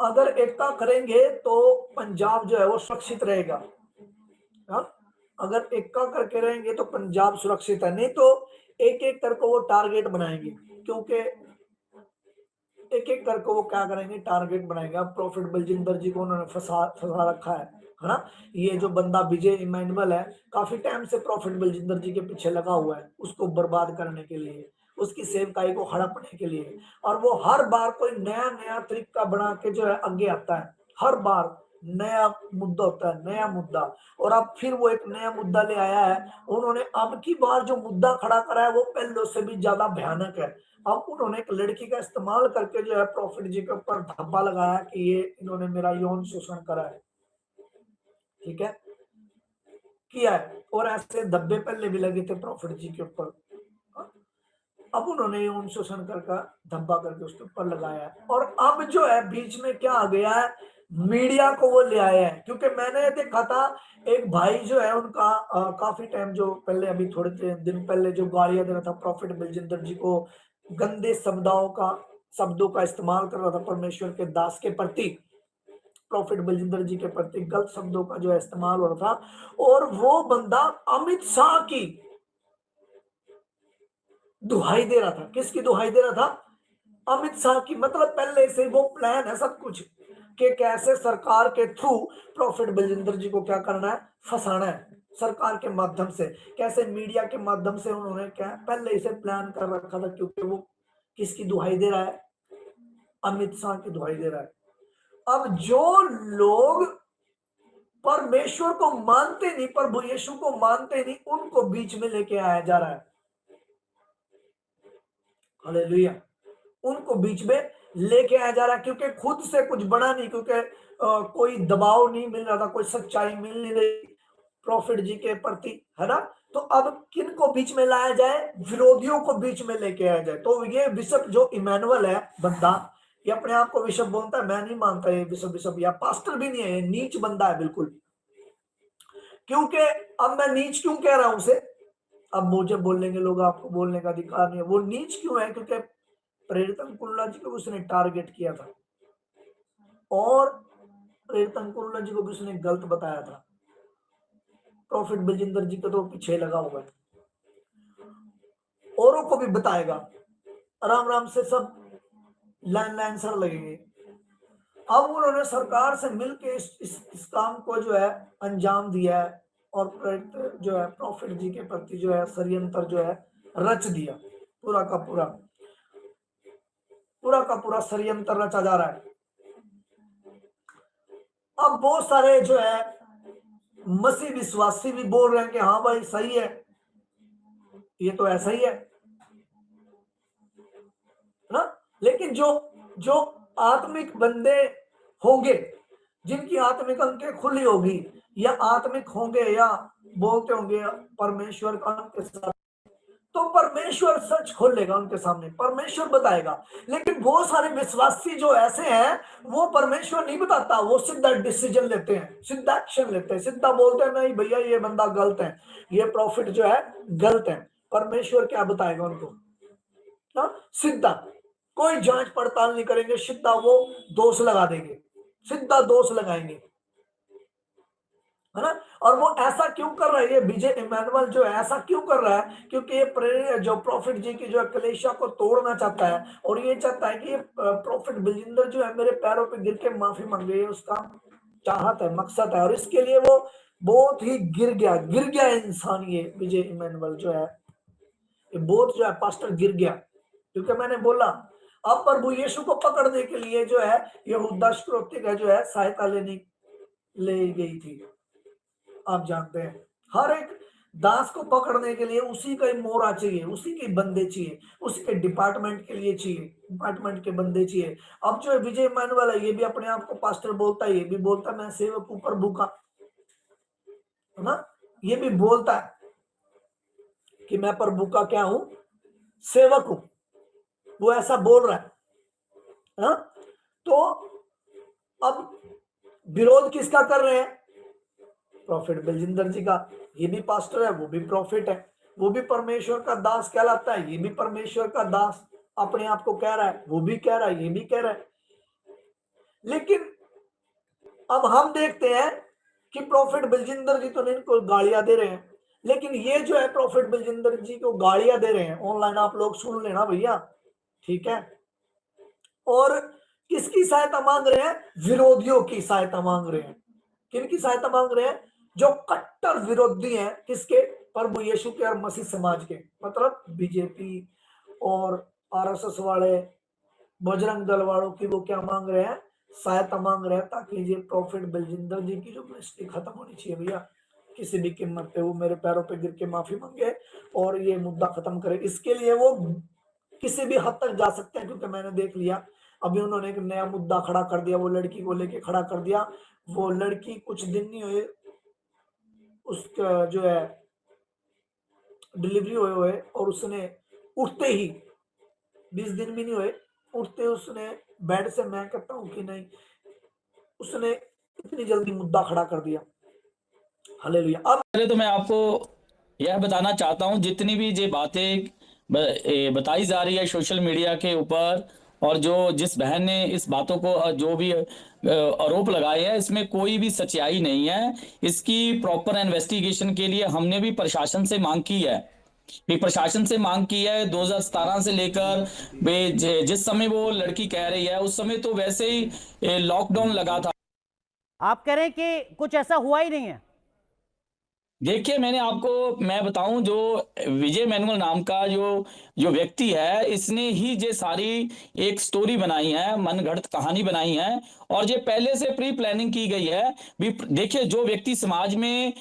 अगर एकता करेंगे तो पंजाब जो है वो सुरक्षित रहेगा। हाँ, अगर एकता करके रहेंगे तो पंजाब सुरक्षित है, नहीं तो एक एक करके वो टारगेट बनाएंगे, क्योंकि एक एक करके वो क्या करेंगे, टारगेट बनाएंगे। अब प्रॉफिट बलजिंदर जी को उन्होंने फंसा फंसा रखा है ना। ये जो बंदा विजय इमैनुअल है, काफी टाइम से प्रॉफिट बलजिंदर जी के पीछे लगा हुआ है, उसको बर्बाद करने के लिए, उसकी सेवकाई को हड़पने के लिए। और वो हर बार कोई नया नया तरीका बना के जो है आगे आता है, हर बार नया मुद्दा होता है, नया मुद्दा। और अब फिर वो एक नया मुद्दा ले आया है। उन्होंने अब की बार जो मुद्दा खड़ा करा है वो पहले से भी ज्यादा भयानक है। अब उन्होंने एक लड़की का इस्तेमाल करके जो है प्रॉफिट जी के ऊपर धब्बा लगाया कि ये इन्होंने मेरा यौन शोषण करा है, ठीक है, किया है। और ऐसे धब्बे पहले भी लगे थे प्रॉफिट जी के ऊपर। अब उन्होंने यौन शोषण करके धब्बा करके उसके ऊपर लगाया है। और अब जो है बीच में क्या आ गया है, मीडिया को वो ले आए हैं। क्योंकि मैंने देखा था एक भाई जो है उनका काफी टाइम जो पहले, अभी थोड़े दिन पहले जो गालियां दे रहा था प्रॉफिट बलजिंदर जी को, गंदे शब्दों का इस्तेमाल कर रहा था परमेश्वर के दास के प्रति, प्रॉफिट बलजिंदर जी के प्रति गलत शब्दों का जो है इस्तेमाल हो रहा था। और वो बंदा अमित शाह की दुहाई दे रहा था। किसकी दुहाई दे रहा था? अमित शाह की। मतलब पहले से वो प्लान है सब कुछ कि कैसे सरकार के थ्रू प्रॉफिट बलजिंदर जी को क्या करना है, फंसाना है सरकार के माध्यम से, कैसे मीडिया के माध्यम से उन्होंने क्या पहले इसे प्लान कर रखा था। क्योंकि वो किसकी दुहाई दे रहा है? अमित शाह की दुहाई दे रहा है। अब जो लोग परमेश्वर को मानते नहीं, प्रभु यीशु को मानते नहीं, उनको बीच में लेके आया जा रहा है। हालेलुया। उनको बीच में लेके आया जा रहा है, क्योंकि खुद से कुछ बना नहीं, क्योंकि कोई दबाव नहीं मिल रहा था, कोई सच्चाई मिल नहीं रही प्रॉफिट जी के प्रति, है ना। तो अब किन को बीच में लाया जाए? विरोधियों को बीच में लेके आया जाए। तो ये बिशप जो इमैनुअल है बंदा, ये अपने आप को बिशप बोलता है, मैं नहीं मानता ये बिशप बिशप या पास्टर भी नहीं है, ये नीच बंदा है बिल्कुल। क्योंकि अब मैं नीच क्यों कह रहा हूं उसे, अब मुझे बोलेंगे लोग आपको बोलने का अधिकार नहीं है। वो नीच क्यों है? क्योंकि प्रेरित अंकुरला जी को उसने टारगेट किया था, और प्रेरित अंकुरला जी को भी उसने गलत बताया था। प्रॉफिट बलजिंदर जी का तो पीछे लगा हुआ है, औरों को भी बताएगा। राम राम से सब लाइन लाइन सर लगेंगे। अब उन्होंने सरकार से मिलकर इस काम को जो है अंजाम दिया है, और जो है प्रॉफिट जी के प्रति जो है षड्यंत्र जो है रच दिया। पूरा का पूरा षड्यंत्र रचा जा रहा है। अब बहुत सारे जो है मसीह विश्वासी भी बोल रहे हैं कि हाँ भाई सही है, ये तो ऐसा ही है ना। लेकिन जो जो आत्मिक बंदे होंगे, जिनकी आत्मिक अंकें खुली होगी, या आत्मिक होंगे, या बोलते होंगे परमेश्वर का उनके साथ, तो परमेश्वर सच खोलेगा उनके सामने, परमेश्वर बताएगा। लेकिन बहुत सारे विश्वासी जो ऐसे हैं, वो परमेश्वर नहीं बताता, वो सीधा डिसीजन लेते हैं, सीधा एक्शन लेते हैं, सीधा बोलते हैं नहीं भैया ये बंदा गलत है, ये प्रॉफिट जो है गलत है। परमेश्वर क्या बताएगा उनको? सीधा कोई जांच पड़ताल नहीं करेंगे, सीधा वो दोष लगा देंगे, सीधा दोष लगाएंगे, है ना। और वो ऐसा क्यों कर रहा है, ये विजय इमैनुअल जो है ऐसा क्यों कर रहा है? क्योंकि ये जो प्रॉफिट जी की जो कलीसिया को तोड़ना चाहता है, और ये चाहता है कि प्रॉफिट बलजिंदर जो है मेरे पैरों पे गिर के माफी मांगे, ये उसका चाहत है, मकसद है। और इसके लिए वो बहुत ही गिर गया इंसान, ये विजय इमैनुअल जो है, ये बहुत जो है पास्टर गिर गया। क्योंकि मैंने बोला अब प्रभु यीशु को पकड़ने के लिए जो है यहूदा इस्करियोती का जो है सहायता ले गई थी। आप जानते हैं हर एक दास को पकड़ने के लिए उसी का ही मोहरा चाहिए, उसी के बंदे चाहिए, उसी के डिपार्टमेंट के लिए चाहिए, डिपार्टमेंट के बंदे चाहिए। अब जो है विजय इमैनुअल है, ये भी अपने आप को पास्टर बोलता है, ये भी बोलता है मैं सेवक हूं प्रभु का, है ना। ये भी बोलता है कि मैं प्रभु का क्या हूं, सेवक हूं, वो ऐसा बोल रहा है, हा? तो अब विरोध किसका कर रहे हैं? प्रॉफिट बलजिंदर जी का। ये भी पास्टर है, वो भी प्रॉफिट है, वो भी परमेश्वर का दास कहलाता है, ये भी परमेश्वर का दास अपने आप को कह रहा है, वो भी कह रहा है, ये भी कह रहा है। लेकिन अब हम देखते हैं कि प्रॉफिट बलजिंदर जी तो नहीं इनको गालियां दे रहे हैं, लेकिन ये जो है प्रॉफिट बलजिंदर जी को गालियां दे रहे हैं ऑनलाइन, आप लोग सुन लेना भैया, ठीक है। और किसकी सहायता मांग रहे हैं? विरोधियों की सहायता मांग रहे हैं। किनकी सहायता मांग रहे हैं? जो कट्टर विरोधी हैं किसके? प्रभु यीशु के और मसीह समाज के, मतलब बीजेपी और आरएसएस वाले, बजरंग दल वालों की वो क्या मांग रहे हैं? सहायता मांग रहे हैं, ताकि ये प्रॉफिट बलजिंदर जी की जो मिनिस्ट्री खत्म होनी चाहिए भैया, किसी भी कीमत पे वो मेरे पैरों पे गिर के माफी मांगे और ये मुद्दा खत्म करे। इसके लिए वो किसी भी हद तक जा सकते हैं, क्योंकि मैंने देख लिया अभी उन्होंने एक नया मुद्दा खड़ा कर दिया, वो लड़की को लेके खड़ा कर दिया। वो लड़की कुछ दिन नहीं हुए उसका जो है डिलीवरी हुए और उसने उठते ही 20 दिन भी नहीं हुए, उठते उसने बेड से, मैं कहता हूं कि नहीं, उसने इतनी जल्दी मुद्दा खड़ा कर दिया। हालेलुया। अब पहले तो मैं आपको यह बताना चाहता हूं, जितनी भी ये बातें बताई जा रही है सोशल मीडिया के ऊपर, और जो जिस बहन ने इस बातों को जो भी आरोप लगाए हैं, इसमें कोई भी सच्चाई नहीं है। इसकी प्रॉपर इन्वेस्टिगेशन के लिए हमने भी प्रशासन से मांग की है, प्रशासन से मांग की है 2017 से लेकर जिस समय वो लड़की कह रही है, उस समय तो वैसे ही लॉकडाउन लगा था। आप कह रहे हैं कि कुछ ऐसा हुआ ही नहीं है? देखिए, मैं बताऊं, जो विजय मैनुअल नाम का जो जो व्यक्ति है, इसने ही ये सारी एक स्टोरी बनाई है, मनगढ़ंत कहानी बनाई है, और ये पहले से प्री प्लानिंग की गई है। भी देखिए, जो व्यक्ति समाज में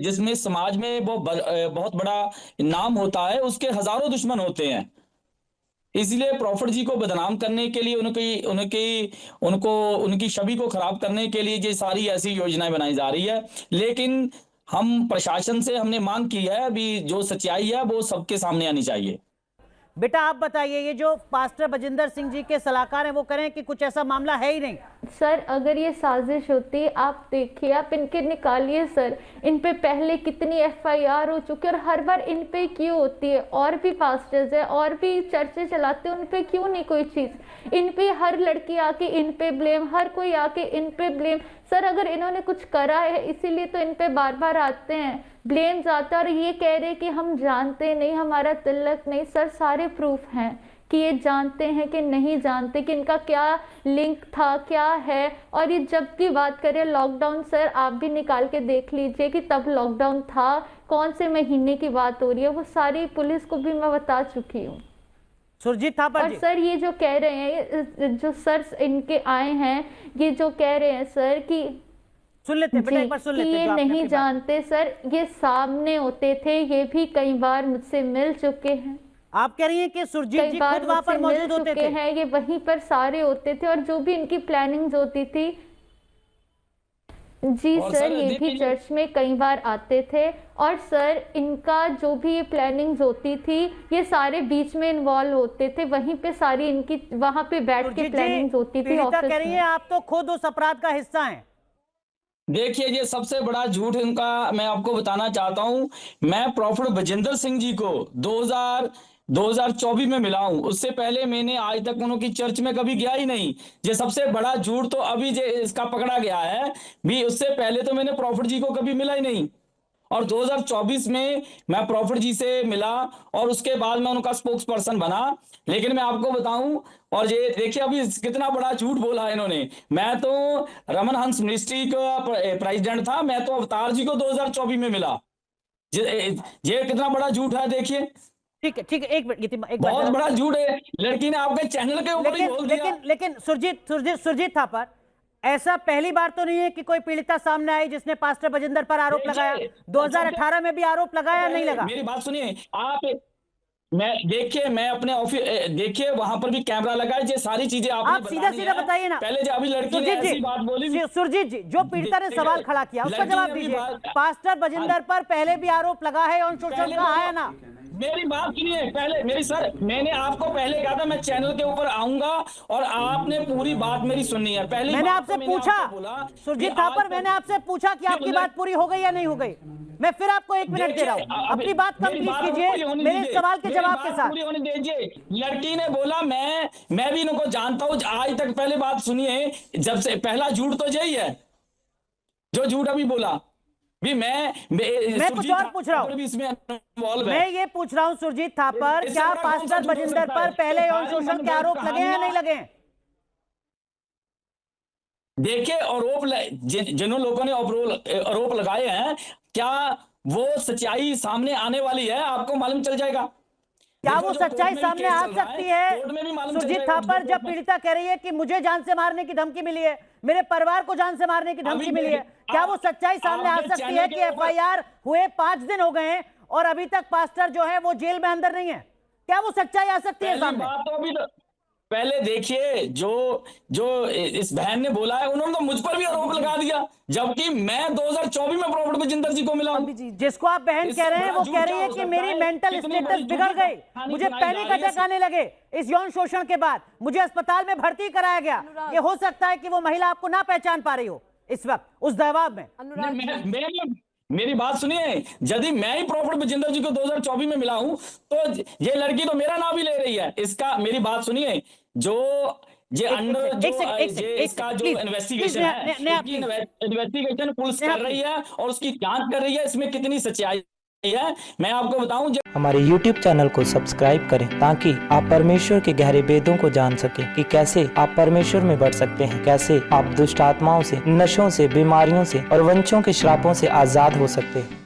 जिसमें समाज में वो बहुत बड़ा नाम होता है, उसके हजारों दुश्मन होते हैं। इसलिए प्रॉफिट जी को बदनाम करने के लिए, उनकी छवि को खराब करने के लिए ये सारी ऐसी योजनाएं बनाई जा रही है। लेकिन हम प्रशासन से हमने मांग की है, अभी जो सच्चाई है वो सबके सामने आनी चाहिए। बेटा आप बताइए, ये जो पास्टर बजिंदर सिंह जी के सलाहकार हैं वो कह रहे हैं कि कुछ ऐसा मामला है ही नहीं। सर अगर ये साजिश होती, आप देखिए, आप इनके निकालिए सर, इन पे पहले कितनी एफआईआर हो चुकी है और हर बार इन पे क्यों होती है? और भी पास्टर्स है और भी चर्चे चलाते हैं, उन पे क्यों नहीं कोई चीज़? इन पे हर लड़की आके इन पे ब्लेम, हर कोई आके इन पे ब्लेम। सर अगर इन्होंने कुछ करा है इसीलिए तो इन पे बार बार आते हैं, ब्लेम्स आता है, और ये कह रहे कि हम जानते नहीं, हमारा तिलक नहीं। सर सारे प्रूफ हैं कि ये जानते हैं कि नहीं जानते, कि इनका क्या लिंक था, क्या है। और ये जब की बात करें लॉकडाउन, सर आप भी निकाल के देख लीजिए कि तब लॉकडाउन था, कौन से महीने की बात हो रही है, वो सारी पुलिस को भी मैं बता चुकी हूँ। सुरजीत थापा और जी, सर ये जो कह रहे हैं, जो सर इनके आए हैं, ये जो कह रहे हैं सर कि सुन लेते हैं बेटा, एक बार सुन लेते हैं। ये नहीं जानते सर, ये सामने होते थे, ये भी कई बार मुझसे मिल चुके हैं। आप कह रही हैं कि सुरजीत जी खुद वहां पर मौजूद होते थे? हैं, ये वहीं पर सारे होते थे, और जो भी इनकी प्लानिंग होती थी जी सर, ये भी चर्च में कई बार आते थे। और सर इनका जो भी ये प्लानिंग्स होती थी, ये सारे बीच में इन्वॉल्व होते थे, वहीं पे सारी इनकी वहां पे बैठ के प्लानिंग्स होती थी ऑफिस कह रही है आप तो खुद उस अपराध का हिस्सा हैं। देखिए, ये सबसे बड़ा झूठ इनका मैं आपको बताना चाहता हूं। मैं प्रॉफिट बजिंदर सिंह जी को 2024 में मिला हूं, उससे पहले मैंने आज तक उनकी चर्च में कभी गया ही नहीं। ये सबसे बड़ा झूठ तो अभी जे इसका पकड़ा गया है, भी उससे पहले तो मैंने प्रॉफिट जी को कभी मिला ही नहीं। और 2024 में मैं प्रॉफिट जी से मिला और उसके बाद मैं उनका स्पोक्स पर्सन बना। लेकिन मैं आपको बताऊं, और ये देखिए अभी कितना बड़ा झूठ बोला है इन्होंने। मैं तो रमन हंस मिनिस्ट्री का प्रेसिडेंट था, मैं तो अवतार जी को 2024 में मिला। ये कितना बड़ा झूठ है, देखिए। ठीक है, एक मिनट, एक बहुत बड़ा झूठ है। लड़की ने आपके चैनल के ऊपर ही बोल दिया। लेकिन सुरजीत थापर, ऐसा पहली बार तो नहीं है कि कोई पीड़िता सामने आई जिसने पास्टर बजिंदर पर आरोप लगाया। 2018 में भी आरोप लगाया, नहीं लगा? मेरी बात सुनिए आप, मैं अपने ऑफिस देखिए, वहां पर भी कैमरा लगा है। ये सारी चीजें आप सीधा बताइए ना। पहले जो अभी लड़की ने ऐसी बात बोली, सुरजीत जी, जो पीड़िता ने सवाल खड़ा किया उसका जवाब दीजिए। पास्टर बजिंदर पर पहले भी आरोप लगा है, ऑन सोशल कहा है ना? मेरी बात सुनिए पहले मेरी सर, मैंने आपको पहले कहा था मैं चैनल के ऊपर आऊंगा और आपने पूरी बात मेरी सुननी है। पहले मैंने आपसे पूछा सुरजीत थापर, मैंने आपसे पूछा कि आपकी बात पूरी हो गई या नहीं हो गई। मैं फिर आपको 1 मिनट दे रहा हूं, अपनी बात कंप्लीट कीजिए मेरे सवाल के जवाब के साथ। पूरी होने दीजिए। लड़की ने बोला मैं भी इनको जानता हूं आज तक। पहले बात सुनिए, जब से पहला झूठ तो यही है जो झूठ अभी बोला भी। मैं कुछ और पूछ रहा हूं, इसमें इन्वॉल्व है। मैं ये पूछ रहा हूं सुरजीत थापर, क्या पास्टर बजिंदर पर पहले यौन शोषण के आरोप लगे हैं या नहीं लगे हैं? देखिए, आरोप जिन लोगों ने आरोप लगाए हैं, क्या वो सच्चाई सामने आने वाली है? आपको मालूम चल जाएगा। क्या वो सच्चाई सामने आ सकती है? सुरजीत थापर, जब पीड़िता कह रही है कि मुझे जान से मारने की धमकी मिली है, मेरे परिवार को जान से मारने की धमकी मिली है, क्या वो सच्चाई सामने आ सकती है कि एफआईआर हुए 5 दिन हो गए हैं और अभी तक पास्टर जो है वो जेल में अंदर नहीं है? क्या वो सच्चाई आ सकती है सामने? पहले देखिए, जो इस बहन ने बोला है, उन्होंने तो मुझ पर भी आरोप लगा दिया, जबकि मैं 2024 में प्रॉपर्टी बजिंदर जी को मिला हूं। जिसको आप बहन कह रहे हैं वो कह रही है कि मेरी मेंटल स्टेटस बिगड़ गई, मुझे पैनिक अटैक आने लगे इस यौन शोषण के बाद, मुझे अस्पताल में भर्ती कराया गया। ये हो सकता है कि वो महिला आपको ना पहचान पा रही हो इस वक्त उस दबाव में। मेरी बात सुनिए, यदि मैं ही प्रॉपर्टी बजिंदर जी को 2024 में मिला हूं, तो ये लड़की तो मेरा नाम ही ले रही है। इसका मेरी बात सुनिए, जो ये अंडर इसका जो इन्वेस्टिगेशन है, इन्वेस्टिगेशन पुलिस कर रही है और उसकी जांच कर रही है, इसमें कितनी सच्चाई है मैं आपको बताऊं। हमारे YouTube चैनल को सब्सक्राइब करें ताकि आप परमेश्वर के गहरे वेदों को जान सकें कि कैसे आप परमेश्वर में बढ़ सकते हैं, कैसे आप दुष्ट आत्माओं से, नशों से, बीमारियों से और वंशों के श्रापों से आजाद हो सकते हैं।